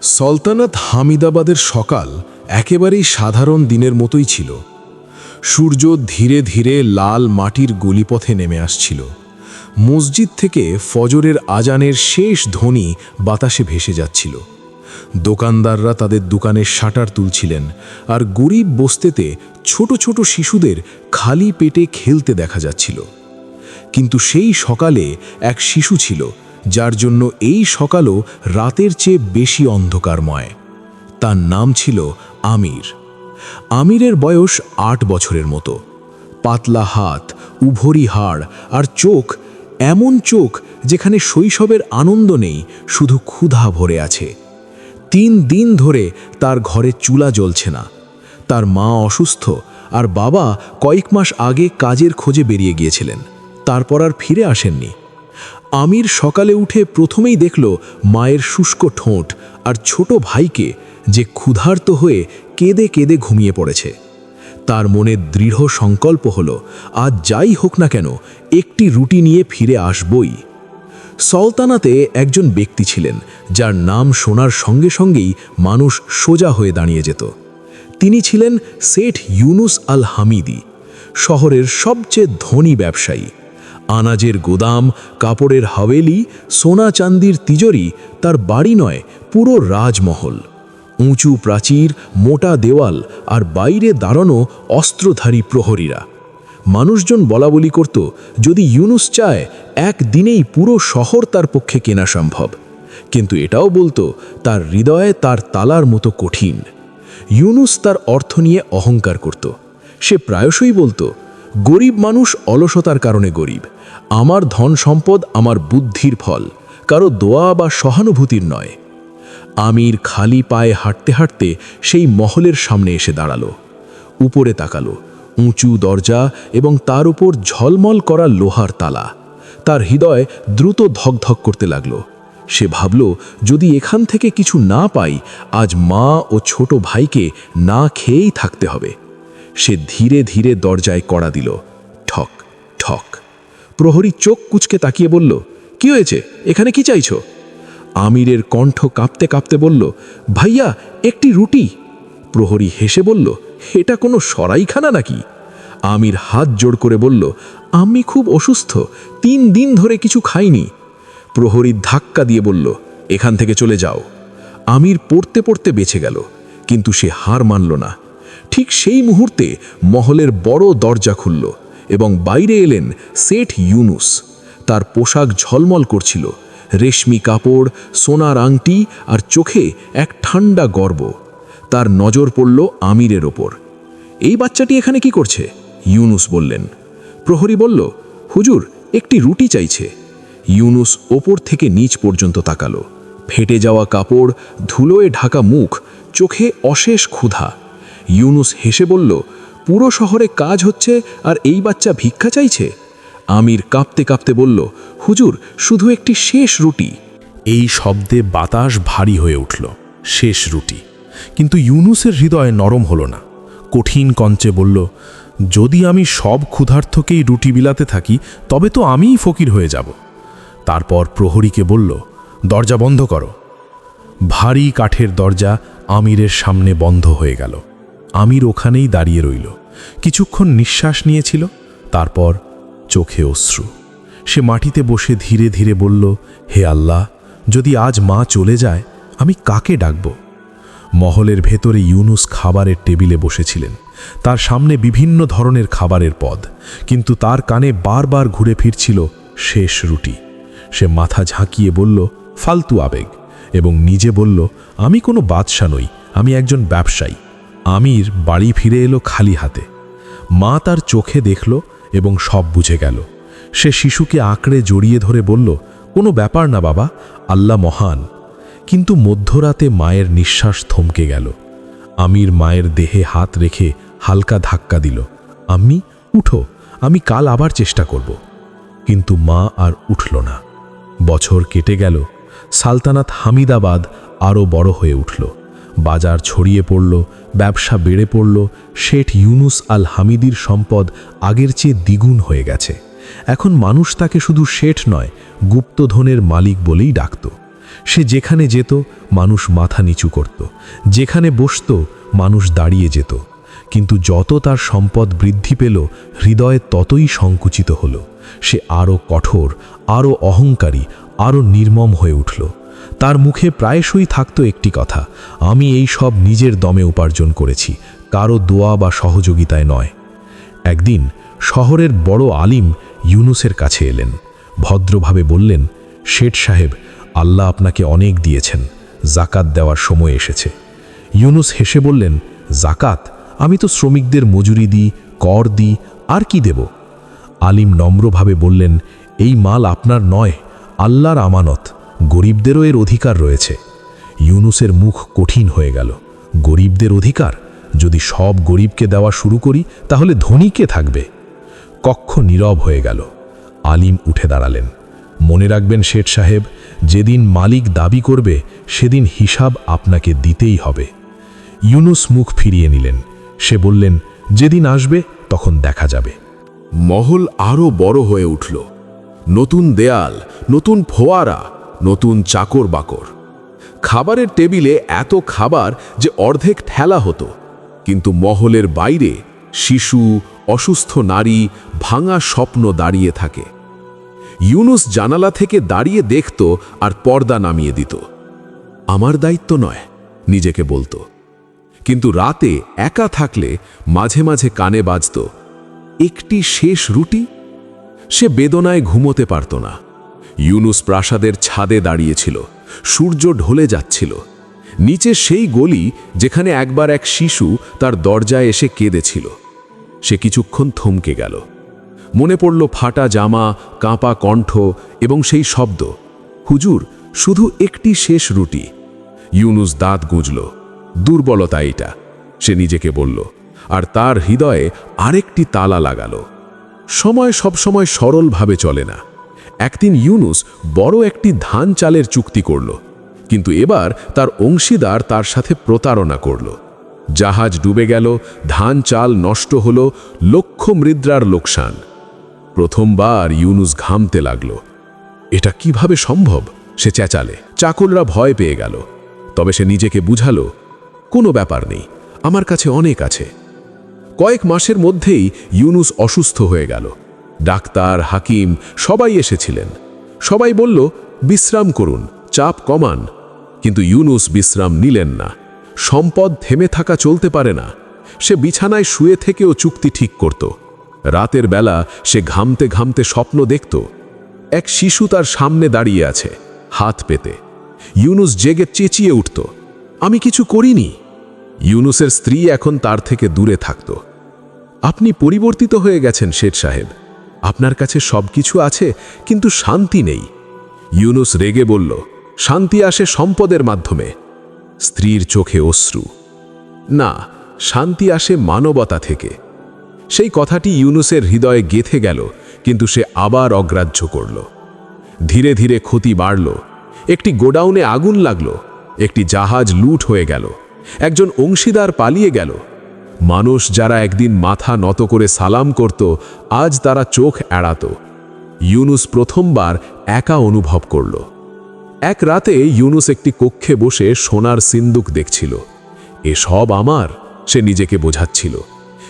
সালতানাত হামিদাবাদের সকাল একেবারেই সাধারণ দিনের মতোই ছিল। সূর্য ধীরে ধীরে লাল মাটির গলিপথে নেমে আসছিল। মসজিদ থেকে ফজরের আজানের শেষ ধ্বনি বাতাসে ভেসে যাচ্ছিল। দোকানদাররা তাদের দোকানের শাটার তুলছিলেন, আর গরিব বস্তিতে ছোট ছোট শিশুদের খালি পেটে খেলতে দেখা যাচ্ছিল। কিন্তু সেই সকালে এক শিশু ছিল, যার জন্য এই সকালও রাতের চেয়ে বেশি অন্ধকারময়। তার নাম ছিল আমির। আমিরের বয়স ৮ বছরের মতো। পাতলা হাত, উভরি হাড় আর চোখ, এমন চোখ যেখানে শৈশবের আনন্দ নেই, শুধু ক্ষুধা ভরে আছে। ৩ দিন ধরে তার ঘরে চুলা জ্বলছে না। তার মা অসুস্থ, আর বাবা কয়েক মাস আগে কাজের খোঁজে বেরিয়ে গিয়েছিলেন, তারপর আর ফিরে আসেননি। আমির সকালে উঠে প্রথমেই দেখল মায়ের শুষ্ক ঠোঁট আর ছোট ভাইকে, যে ক্ষুধার্ত হয়ে কেঁদে কেঁদে ঘুমিয়ে পড়েছে। তার মনে দৃঢ় সংকল্প হলো, আজ যাই হোক না কেন একটি রুটি নিয়ে ফিরে আসবই। সালতানাতে একজন ব্যক্তি ছিলেন, যার নাম শোনার সঙ্গে সঙ্গেই মানুষ সোজা হয়ে দাঁড়িয়ে যেত। তিনি ছিলেন শেঠ ইউনুস আল হামিদি, শহরের সবচেয়ে ধনী ব্যবসায়ী। আনাজের গোদাম, কাপড়ের হাভেলি, সোনা চান্দির তিজোরি তার বাড়ি নয়, পুরো রাজমহল। উঁচু প্রাচীর, মোটা দেওয়াল, আর বাইরে দাঁড়ানো অস্ত্রধারী প্রহরীরা। মানুষজন বলাবলি করত, যদি ইউনুস চায় একদিনেই পুরো শহর তার পক্ষে কেনা সম্ভব। কিন্তু এটাও বলতো, তার হৃদয়ে তার তালার মতো কঠিন। ইউনুস তার অর্থ নিয়ে অহংকার করত। সে প্রায়শই বলতো, গরিব মানুষ অলসতার কারণে গরিব, আমার ধন সম্পদ আমার বুদ্ধির ফল, কারো দোয়া বা সহানুভূতির নয়। আমির খালি পায়ে হাঁটতে হাঁটতে সেই মহলের সামনে এসে দাঁড়ালো। উপরে তাকালো, উঁচু দরজা এবং তার উপর ঝলমল করা লোহার তালা। তার হৃদয় দ্রুত ধকধক করতে লাগলো। সে ভাবল, যদি এখান থেকে কিছু না পাই, আজ মা ও ছোট ভাইকে না খেয়েই থাকতে হবে। সে ধীরে ধীরে দরজায় কড়া দিল। ঠক ঠক। প্রহরী চোখ কুঁচকে তাকিয়ে বলল, কি হয়েছে, এখানে কি চাইছো? আমিরের কণ্ঠ কাঁপতে কাঁপতে বলল, ভাইয়া, একটি রুটি। প্রহরী হেসে বলল, এটা কোনো সরাইখানা নাকি? আমির হাত জোড় করে বলল, আমি খুব অসুস্থ, ৩ দিন ধরে কিছু খাইনি। প্রহরী ধাক্কা দিয়ে বলল, এখান থেকে চলে যাও। আমির পড়তে পড়তে বেঁচে গেল, কিন্তু সে হার মানল না। ঠিক সেই মুহূর্তে মহলের বড় দরজা খুলল এবং বাইরে এলেন শেঠ ইউনুস। তার পোশাক ঝলমল করছিল, রেশমি কাপড়, সোনার আংটি, আর চোখে এক ঠান্ডা গর্ব। তার নজর পড়ল আমিরের ওপর। এই বাচ্চাটি এখানে কি করছে? ইউনুস বললেন। প্রহরী বলল, হুজুর, একটি রুটি চাইছে। ইউনুস ওপর থেকে নিচ পর্যন্ত তাকালো। ফেটে যাওয়া কাপড়, ধুলোয় ঢাকা মুখ, চোখে অশেষ ক্ষুধা। ইউনুস হেসে বলল, পুরো শহরে কাজ হচ্ছে আর এই বাচ্চা ভিক্ষা চাইছে? আমির কাঁপতে কাঁপতে বলল, হুজুর, শুধু একটি শেষ রুটি। এই শব্দে বাতাস ভারী হয়ে উঠল। শেষ রুটি। কিন্তু ইউনুসের হৃদয় নরম হলো না। কঠিন কঞ্চে বলল, যদি আমি সব ক্ষুধার্থকেই রুটি বিলাতে থাকি, তবে তো আমিই ফকির হয়ে যাব। তারপর প্রহরীকে বলল, দরজা বন্ধ করো। ভারী কাঠের দরজা আমিরের সামনে বন্ধ হয়ে গেল। আমির ওখানেই দাঁড়িয়ে রইল। কিছুক্ষণ নিঃশ্বাস নিয়েছিল, তারপর চোখে অশ্রু। সে মাটিতে বসে ধীরে ধীরে বলল, হে আল্লাহ, যদি আজ মা চলে যায়, আমি কাকে ডাকব? মহলের ভেতরে ইউনুস খাবারের টেবিলে বসেছিলেন। তার সামনে বিভিন্ন ধরনের খাবারের পদ, কিন্তু তার কানে বারবার ঘুরে ফিরছিল শেষ রুটি। সে মাথা ঝাঁকিয়ে বলল, ফালতু আবেগ, এবং নিজে বলল, আমি কোনো বাদশা নই, আমি একজন ব্যবসায়ী। আমির বাড়ি ফিরে এলো খালি হাতে। মা তার চোখে দেখল এবং সব বুঝে গেল। সে শিশুকে আঁকড়ে জড়িয়ে ধরে বলল, কোনো ব্যাপার না বাবা, আল্লাহ মহান। কিন্তু মধ্যরাতে মায়ের নিঃশ্বাস থমকে গেল। আমির মায়ের দেহে হাত রেখে হালকা ধাক্কা দিল, আম্মি, উঠো, আমি কাল আবার চেষ্টা করব। কিন্তু মা আর উঠল না। বছর কেটে গেল। সালতানাত হামিদাবাদ আরও বড় হয়ে উঠল। বাজার ছড়িয়ে পড়ল, ব্যবসা বেড়ে পড়ল। শেঠ ইউনুস আল হামিদির সম্পদ আগের চেয়ে দ্বিগুণ হয়ে গেছে। এখন মানুষ তাকে শুধু শেঠ নয়, গুপ্তধনের মালিক বলেই ডাকত। সে যেখানে যেত মানুষ মাথা নিচু করত, যেখানে বসত মানুষ দাঁড়িয়ে যেত। কিন্তু যত তার সম্পদ বৃদ্ধি পেল, হৃদয় ততই সংকুচিত হল। সে আরও কঠোর, আরও অহংকারী, আরও নির্মম হয়ে উঠল। তার মুখে প্রায়শই থাকত একটি কথা, আমি এই সব নিজের দমে উপার্জন করেছি, কারো দোয়া বা সহযোগিতায় নয়। একদিন শহরের বড় আলিম ইউনুসের কাছে এলেন। ভদ্রভাবে বললেন, শেঠ সাহেব, আল্লাহ আপনাকে অনেক দিয়েছেন, জাকাত দেওয়ার সময় এসেছে। ইউনুস হেসে বললেন, জাকাত? আমি তো শ্রমিকদের মজুরি দিই, কর দিই, আর কি দেব? আলিম নম্রভাবে বললেন, এই মাল আপনার নয়, আল্লাহর আমানত, গরিবদেরও এর অধিকার রয়েছে। ইউনুসের মুখ কঠিন হয়ে গেল। গরিবদের অধিকার? যদি সব গরিবকে দেওয়া শুরু করি তাহলে ধনী কে থাকবে? কক্ষ নীরব হয়ে গেল। আলিম উঠে দাঁড়ালেন। মনে রাখবেন শেঠ সাহেব, যেদিন মালিক দাবি করবে সেদিন হিসাব আপনাকে দিতেই হবে। ইউনুস মুখ ফিরিয়ে নিলেন। সে বললেন, যেদিন আসবে তখন দেখা যাবে। মহল আরও বড় হয়ে উঠল। নতুন দেয়াল, নতুন ফোয়ারা, নতুন চাকর বাকর। খাবারের টেবিলে এত খাবার যে অর্ধেক ঠেলা হতো, কিন্তু মহলের বাইরে শিশু, অসুস্থ নারী, ভাঙা স্বপ্ন দাঁড়িয়ে থাকে। ইউনুস জানালা থেকে দাঁড়িয়ে দেখত আর পর্দা নামিয়ে দিত। আমার দায়িত্ব নয়, নিজেকে বলতো। কিন্তু রাতে একা থাকলে মাঝে মাঝে কানে বাজত, একটি শেষ রুটি। সে বেদনায় ঘুমোতে পারত না। ইউনুস প্রাসাদের ছাদে দাঁড়িয়েছিল। সূর্য ঢলে যাচ্ছিল। নিচে সেই গলি যেখানে একবার এক শিশু তার দরজায় এসে কেঁদেছিল। সে কিছুক্ষণ থমকে গেল। মনে পড়ল ফাটা জামা, কাঁপা কণ্ঠ এবং সেই শব্দ, হুজুর, শুধু একটি শেষ রুটি। ইউনুস দাঁত গুঁজল। দুর্বলতা এটা, সে নিজেকে বলল, আর তার হৃদয়ে আরেকটি তালা লাগালো। সময় সবসময় সরলভাবে চলে না। একদিন ইউনুস বড় একটি ধান চালের চুক্তি করল, কিন্তু এবার তার অংশীদার তার সাথে প্রতারণা করল। জাহাজ ডুবে গেল, ধান চাল নষ্ট হল, লক্ষ মুদ্রার লোকসান। প্রথমবার ইউনুস ঘামতে লাগল। এটা কিভাবে সম্ভব? সে চেঁচালে। চাকররা ভয় পেয়ে গেল। তবে সে নিজেকে বুঝালো, কোনো ব্যাপার নেই, আমার কাছে অনেক আছে। কয়েক মাসের মধ্যেই ইউনুস অসুস্থ হয়ে গেল। ডাক্তার, হাকিম সবাই এসেছিলেন। সবাই বলল, বিশ্রাম করুন, চাপ কমান। কিন্তু ইউনুস বিশ্রাম নিলেন না। সম্পদ থেমে থাকা চলতে পারে না। সে বিছানায় শুয়ে থেকেও চুক্তি ঠিক করত। রাতের বেলা সে ঘামতে ঘামতে স্বপ্ন দেখত, এক শিশু তার সামনে দাঁড়িয়ে আছে, হাত পেতে। ইউনুস জেগে চেঁচিয়ে উঠত, আমি কিছু করিনি। ইউনুসের স্ত্রী এখন তার থেকে দূরে থাকত। আপনি পরিবর্তিত হয়ে গেছেন শেঠ সাহেব, আপনার কাছে সবকিছু আছে কিন্তু শান্তি নেই। ইউনুস রেগে বলল, শান্তি আসে সম্পদের মাধ্যমে। স্ত্রীর চোখে অশ্রু। না, শান্তি আসে মানবতা থেকে। সেই কথাটি ইউনুসের হৃদয়ে গেঁথে গেল, কিন্তু সে আবার অগ্রাহ্য করল। ধীরে ধীরে ক্ষতি বাড়ল। একটি গোডাউনে আগুন লাগল, একটি জাহাজ লুট হয়ে গেল, একজন অংশীদার পালিয়ে গেল। মানুষ যারা একদিন মাথা নত করে সালাম করত, আজ তারা চোখ এড়াত। ইউনুস প্রথমবার একা অনুভব করল। এক রাতে ইউনুস একটি কক্ষে বসে সোনার সিন্দুক দেখছিল। এসব আমার, সে নিজেকে বোঝাচ্ছিল।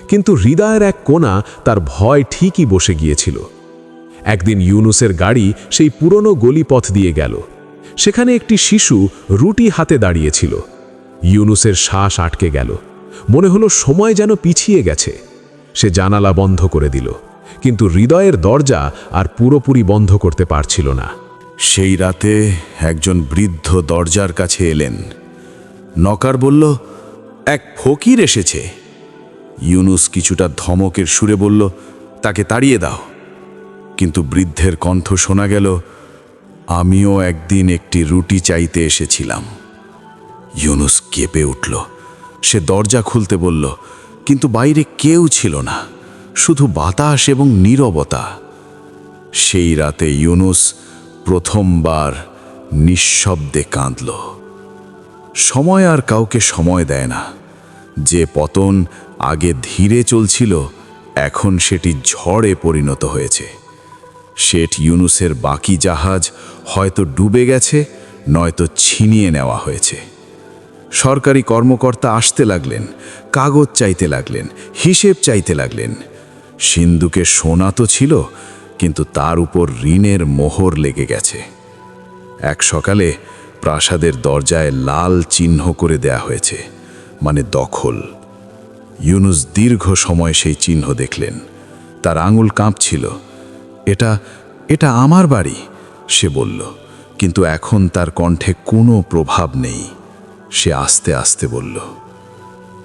কিন্তু হৃদয়ের এক কোণা তার ভয় ঠিকই বসে গিয়েছিল। একদিন ইউনুসের গাড়ি সেই পুরনো গলিপথ দিয়ে গেল। সেখানে একটি শিশু রুটি হাতে দাঁড়িয়েছিল। ইউনুসের শ্বাস আটকে গেল। মনে হলো সময় যেন পিছিয়ে গেছে। সে জানালা বন্ধ করে দিল, কিন্তু হৃদয়ের দরজা আর পুরোপুরি বন্ধ করতে পারছিল না। সেই রাতে একজন বৃদ্ধ দরজার কাছে এলেন। নকার বলল, এক ফকির এসেছে। ইউনুস কিছুটা ধমকের সুরে বলল, তাকে তাড়িয়ে দাও। কিন্তু বৃদ্ধের কণ্ঠ শোনা গেল, আমিও একদিন একটি রুটি চাইতে এসেছিলাম। ইউনুস কেঁপে উঠল। সে দরজা খুলতে বলল, কিন্তু বাইরে কেউ ছিল না, শুধু বাতাস এবং নীরবতা। সেই রাতে ইউনুস প্রথমবার নিঃশব্দে কাঁদল। সময় আর কাউকে সময় দেয় না। যে পতন আগে ধীরে চলছিল, এখন সেটি ঝড়ে পরিণত হয়েছে। শেঠ ইউনুসের বাকি জাহাজ হয়তো ডুবে গেছে, নয়তো ছিনিয়ে নেওয়া হয়েছে। সরকারি কর্মকর্তা আসতে লাগলেন, কাগজ চাইতে লাগলেন, হিসেব চাইতে লাগলেন। সিন্ধুকে সোনা তো ছিল, কিন্তু তার উপর ঋণের মোহর লেগে গেছে। এক সকালে প্রাসাদের দরজায় লাল চিহ্ন করে দেয়া হয়েছে, মানে দখল। ইউনুস দীর্ঘ সময় সেই চিহ্ন দেখলেন। তার আঙুল কাঁপছিল। এটা এটা আমার বাড়ি, সে বলল, কিন্তু এখন তার কণ্ঠে কোনো প্রভাব নেই। সে আস্তে আস্তে বলল,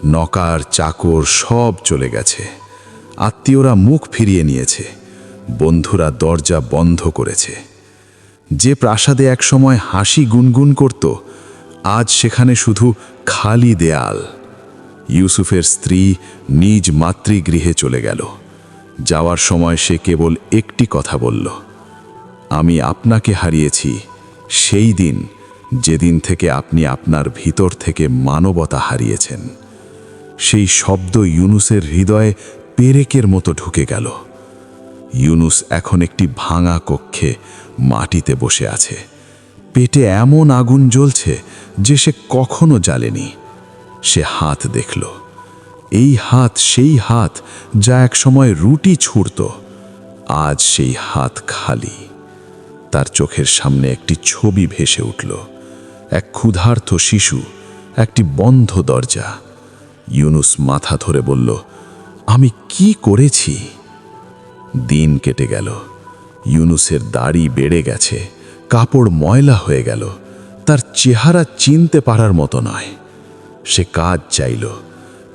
নকার চাকর সব চলে গেছে, আত্মীয়রা মুখ ফিরিয়ে নিয়েছে, বন্ধুরা দরজা বন্ধ করেছে। যে প্রাসাদে একসময় হাসি গুনগুন করত, আজ সেখানে শুধু খালি দেয়াল। ইউসুফের স্ত্রী নিজ মাতৃগৃহে চলে গেল। যাওয়ার সময় সে কেবল একটি কথা বলল, আমি আপনাকে হারিয়েছি সেই দিন, যেদিন থেকে আপনি আপনার ভিতর থেকে মানবতা হারিয়েছেন। সেই শব্দ ইউনুসের হৃদয়ে পেরেকের মতো ঢুকে গেল। ইউনুস এখন একটি ভাঙা কক্ষে মাটিতে বসে আছে। পেটে এমন আগুন জ্বলছে যে সে কখনো জ্বালেনি। সে হাত দেখল। এই হাত সেই হাত যা একসময় রুটি ছুঁড়ত। আজ সেই হাত খালি। তার চোখের সামনে একটি ছবি ভেসে উঠল, এক ক্ষুধার্ত শিশু, একটি বন্ধ দরজা। ইউনুস মাথা ধরে বলল, আমি কি করেছি? দিন কেটে গেল। ইউনুসের দাড়ি বেড়ে গেছে, কাপড় ময়লা হয়ে গেল। তার চেহারা চিনতে পারার মতো নয়। সে কাজ চাইল।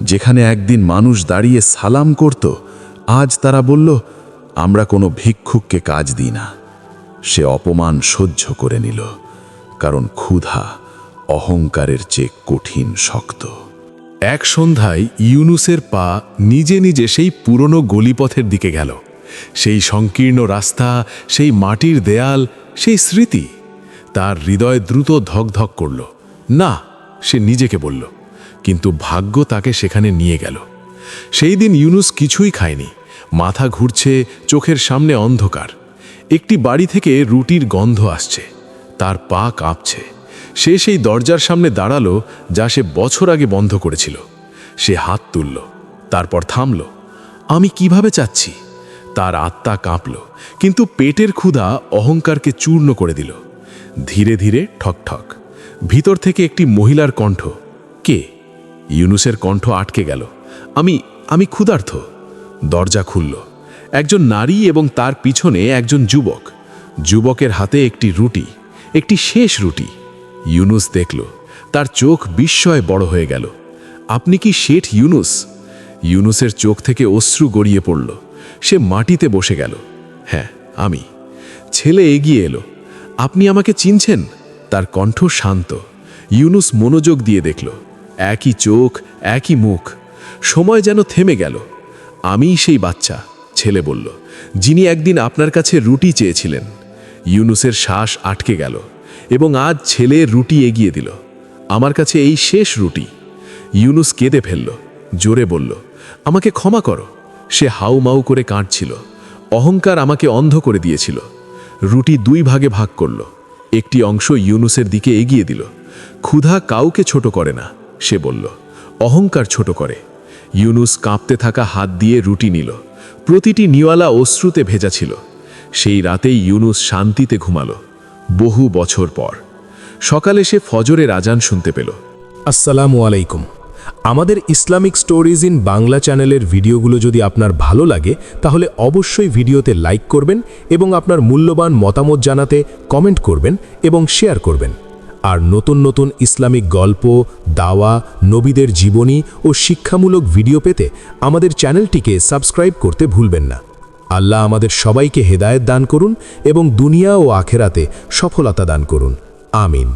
যেখানে একদিন মানুষ দাঁড়িয়ে সালাম করত, আজ তারা বলল, আমরা কোনো ভিক্ষুককে কাজ দিই না। সে অপমান সহ্য করে নিল, কারণ ক্ষুধা অহংকারের চেয়ে কঠিন শক্ত। এক সন্ধ্যায় ইউনুসের পা নিজে নিজে সেই পুরনো গলিপথের দিকে গেল। সেই সংকীর্ণ রাস্তা, সেই মাটির দেয়াল, সেই স্মৃতি। তার হৃদয় দ্রুত ধকধক করল। না, সে নিজেকে বলল, কিন্তু ভাগ্য তাকে সেখানে নিয়ে গেল। সেই দিন ইউনুস কিছুই খায়নি। মাথা ঘুরছে, চোখের সামনে অন্ধকার। একটি বাড়ি থেকে রুটির গন্ধ আসছে। তার পা কাঁপছে। সে সেই দরজার সামনে দাঁড়ালো যা সে বছর আগে বন্ধ করেছিল। সে হাত তুলল, তারপর থামল। আমি কিভাবে চাচ্ছি? তার আত্মা কাঁপল, কিন্তু পেটের ক্ষুধা অহংকারকে চূর্ণ করে দিল। ধীরে ধীরে ঠকঠক। ভিতর থেকে একটি মহিলার কণ্ঠ। কে? ইউনুসের কণ্ঠ আটকে গেল। আমি ক্ষুধার্ত। দরজা খুলল। একজন নারী এবং তার পিছনে একজন যুবক। যুবকের হাতে একটি রুটি, একটি শেষ রুটি। ইউনুস দেখল। তার চোখ বিস্ময়ে বড় হয়ে গেল। আপনি কি শেঠ ইউনুস? ইউনুসের চোখ থেকে অশ্রু গড়িয়ে পড়ল। সে মাটিতে বসে গেল। হ্যাঁ, আমি। ছেলে এগিয়ে এলো। আপনি আমাকে চিনছেন? তার কণ্ঠ শান্ত। ইউনুস মনোযোগ দিয়ে দেখল। একই চোখ, একই মুখ। সময় যেন থেমে গেল। আমিই সেই বাচ্চা, ছেলে বলল, যিনি একদিন আপনার কাছে রুটি চেয়েছিলেন। ইউনুসের শ্বাস আটকে গেল, এবং আজ ছেলে রুটি এগিয়ে দিল। আমার কাছে এই শেষ রুটি। ইউনুস কেঁদে ফেলল, জোরে বলল, আমাকে ক্ষমা করো। সে হাউমাউ করে কাঁদছিল। অহংকার আমাকে অন্ধ করে দিয়েছিল। রুটি দুই ভাগে ভাগ করল। একটি অংশ ইউনুসের দিকে এগিয়ে দিল। ক্ষুধা কাউকে ছোট করে না, সে বলল, অহংকার ছোট করে। ইউনুস কাঁপতে থাকা হাত দিয়ে রুটি নিল। প্রতিটি নিওয়ালা অশ্রুতে ভেজা ছিল। সেই রাতেই ইউনুস শান্তিতে ঘুমালো। বহু বছর পর সকালে সে ফজরের আজান শুনতে পেল। আসসালামু আলাইকুম। আমাদের ইসলামিক স্টোরিজ ইন বাংলা চ্যানেলের ভিডিওগুলো যদি আপনার ভালো লাগে তাহলে অবশ্যই ভিডিওতে লাইক করবেন এবং আপনার মূল্যবান মতামত জানাতে কমেন্ট করবেন এবং শেয়ার করবেন। আর নতুন নতুন ইসলামিক গল্প, দাওয়া, নবীদের জীবনী ও শিক্ষামূলক ভিডিও পেতে আমাদের চ্যানেলটিকে সাবস্ক্রাইব করতে ভুলবেন না। আল্লাহ আমাদের সবাইকে হেদায়েত দান করুন এবং দুনিয়া ও আখেরাতে সফলতা দান করুন। আমিন।